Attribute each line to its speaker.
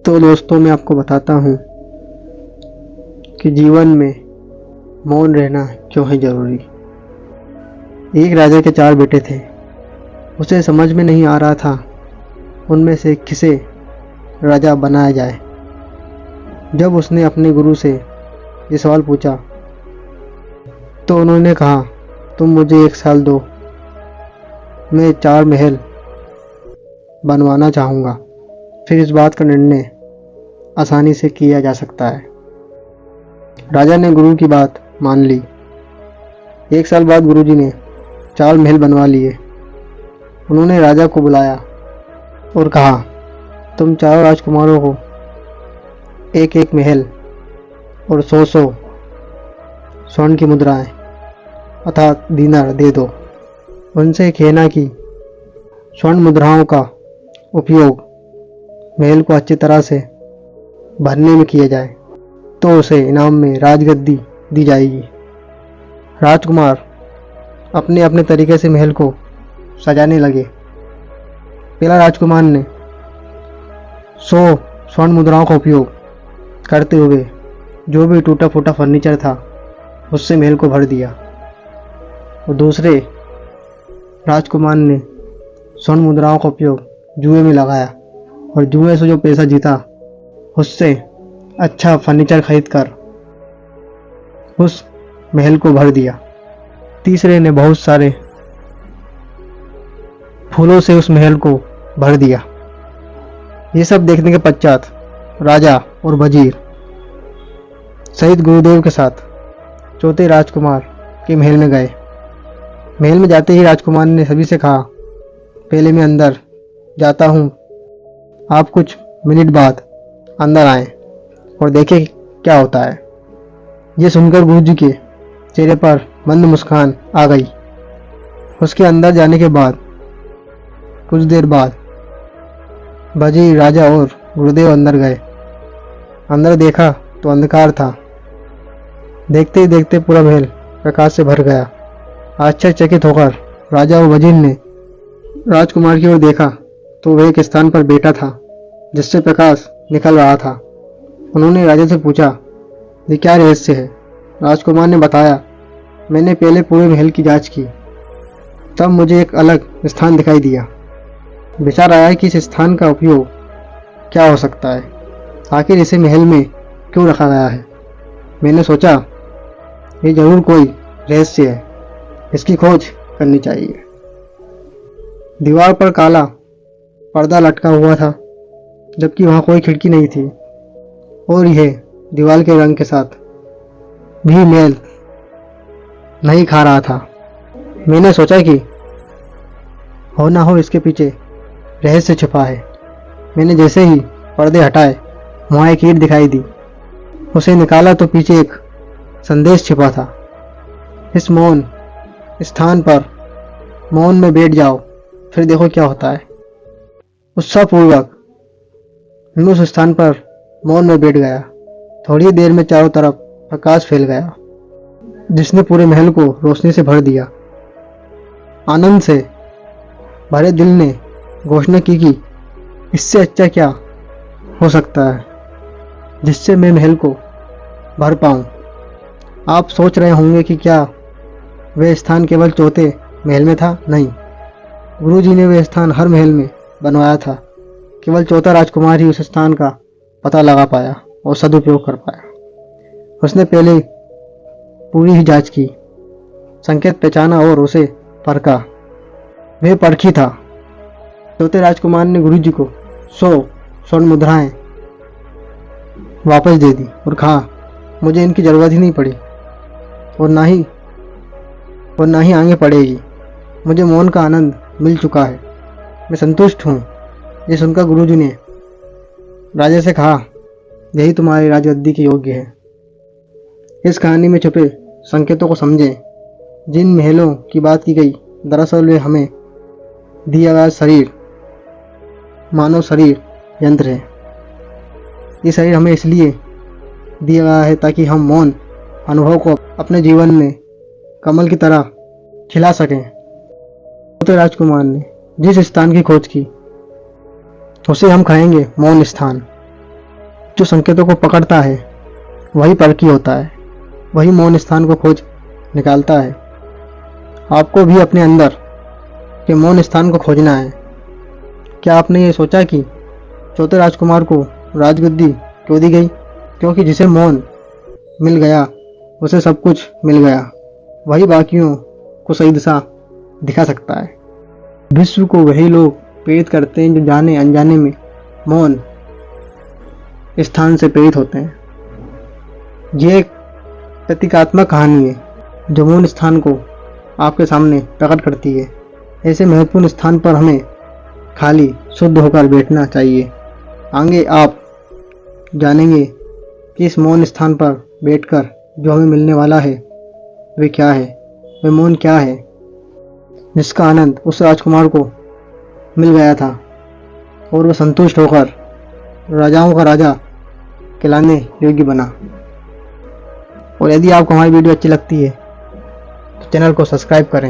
Speaker 1: तो दोस्तों, मैं आपको बताता हूँ कि जीवन में मौन रहना क्यों है ज़रूरी। एक राजा के 4 बेटे थे। उसे समझ में नहीं आ रहा था उनमें से किसे राजा बनाया जाए। जब उसने अपने गुरु से ये सवाल पूछा तो उन्होंने कहा, तुम मुझे 1 साल दो, मैं 4 महल बनवाना चाहूँगा, फिर इस बात का निर्णय आसानी से किया जा सकता है। राजा ने गुरु की बात मान ली। 1 साल बाद गुरुजी ने 4 महल बनवा लिए। उन्होंने राजा को बुलाया और कहा, तुम 4 राजकुमारों को 1-1 महल और 100-100 स्वर्ण की मुद्राएं अर्थात दीनार दे दो। उनसे कहना कि स्वर्ण मुद्राओं का उपयोग महल को अच्छी तरह से भरने में किया जाए तो उसे इनाम में राजगद्दी दी जाएगी। राजकुमार अपने अपने तरीके से महल को सजाने लगे। पहला राजकुमार ने 100 स्वर्ण मुद्राओं का उपयोग करते हुए जो भी टूटा फूटा फर्नीचर था उससे महल को भर दिया। और दूसरे राजकुमार ने स्वर्ण मुद्राओं का उपयोग जुए में लगाया और जुए से जो पैसा जीता उससे अच्छा फर्नीचर खरीदकर उस महल को भर दिया। तीसरे ने बहुत सारे फूलों से उस महल को भर दिया। ये सब देखने के पश्चात राजा और वजीर सहित गुरुदेव के साथ चौथे राजकुमार के महल में गए। महल में जाते ही राजकुमार ने सभी से कहा, पहले मैं अंदर जाता हूँ, आप कुछ मिनट बाद अंदर आएं और देखें क्या होता है। ये सुनकर गुरुजी के चेहरे पर मंद मुस्कान आ गई। उसके अंदर जाने के बाद कुछ देर बाद वजीर, राजा और गुरुदेव अंदर गए। अंदर देखा तो अंधकार था। देखते ही देखते पूरा महल प्रकाश से भर गया। आश्चर्यचकित होकर राजा और वजीर ने राजकुमार की ओर देखा तो वह एक स्थान पर बैठा था जिससे प्रकाश निकल रहा था। उन्होंने राजा से पूछा, ये क्या रहस्य है? राजकुमार ने बताया, मैंने पहले पूरे महल की जांच की, तब मुझे एक अलग स्थान दिखाई दिया। विचार आया कि इस स्थान का उपयोग क्या हो सकता है, आखिर इसे महल में क्यों रखा गया है। मैंने सोचा ये जरूर कोई रहस्य है, इसकी खोज करनी चाहिए। दीवार पर काला पर्दा लटका हुआ था जबकि वहां कोई खिड़की नहीं थी और यह दीवार के रंग के साथ भी मेल नहीं खा रहा था। मैंने सोचा कि हो ना हो इसके पीछे रहस्य छुपा है। मैंने जैसे ही पर्दे हटाए वहां एक ईंट दिखाई दी। उसे निकाला तो पीछे एक संदेश छिपा था, इस मौन स्थान पर मौन में बैठ जाओ, फिर देखो क्या होता है। उत्साहपूर्वक मैं उस स्थान पर मौन में बैठ गया। थोड़ी देर में चारों तरफ प्रकाश फैल गया जिसने पूरे महल को रोशनी से भर दिया। आनंद से भरे दिल ने घोषणा की कि इससे अच्छा क्या हो सकता है जिससे मैं महल को भर पाऊं। आप सोच रहे होंगे कि क्या वह स्थान केवल चौथे महल में था? नहीं, गुरुजी ने वह स्थान हर महल में बनवाया था। केवल चौथा राजकुमार ही उस स्थान का पता लगा पाया और सदुपयोग कर पाया। उसने पहले पूरी ही जांच की, संकेत पहचाना और उसे परखा। वह परखी था। चौथे राजकुमार ने गुरुजी को 100 स्वर्ण मुद्राएं वापस दे दी और कहा, मुझे इनकी जरूरत ही नहीं पड़ी और ना ही आगे पड़ेगी। मुझे मौन का आनंद मिल चुका है, मैं संतुष्ट हूँ। ये सुनकर गुरुजी ने राजा से कहा, यही तुम्हारी राजगद्दी के योग्य है। इस कहानी में छुपे संकेतों को समझें। जिन महलों की बात की गई दरअसल वे हमें दिया गया शरीर, मानव शरीर यंत्र है। ये शरीर हमें इसलिए दिया गया है ताकि हम मौन अनुभव को अपने जीवन में कमल की तरह खिला सकें। तो राजकुमार ने जिस स्थान की खोज की उसे हम कहेंगे मौन स्थान। जो संकेतों को पकड़ता है वही परखी होता है, वही मौन स्थान को खोज निकालता है। आपको भी अपने अंदर के मौन स्थान को खोजना है। क्या आपने ये सोचा कि चौथे राजकुमार को राजगद्दी क्यों दी गई? क्योंकि जिसे मौन मिल गया उसे सब कुछ मिल गया। वही बाकियों को सही दिशा दिखा सकता है। विश्व को वही लोग प्रेरित करते हैं जो जाने अनजाने में मौन स्थान से प्रेरित होते हैं। ये एक प्रतीकात्मक कहानी है जो मौन स्थान को आपके सामने प्रकट करती है। ऐसे महत्वपूर्ण स्थान पर हमें खाली शुद्ध होकर बैठना चाहिए। आगे आप जानेंगे कि इस मौन स्थान पर बैठकर जो हमें मिलने वाला है वे क्या है, वे मौन क्या है जिसका आनंद उस राजकुमार को मिल गया था और वह संतुष्ट होकर राजाओं का राजा कहलाने योग्य बना। और यदि आपको हमारी वीडियो अच्छी लगती है तो चैनल को सब्सक्राइब करें।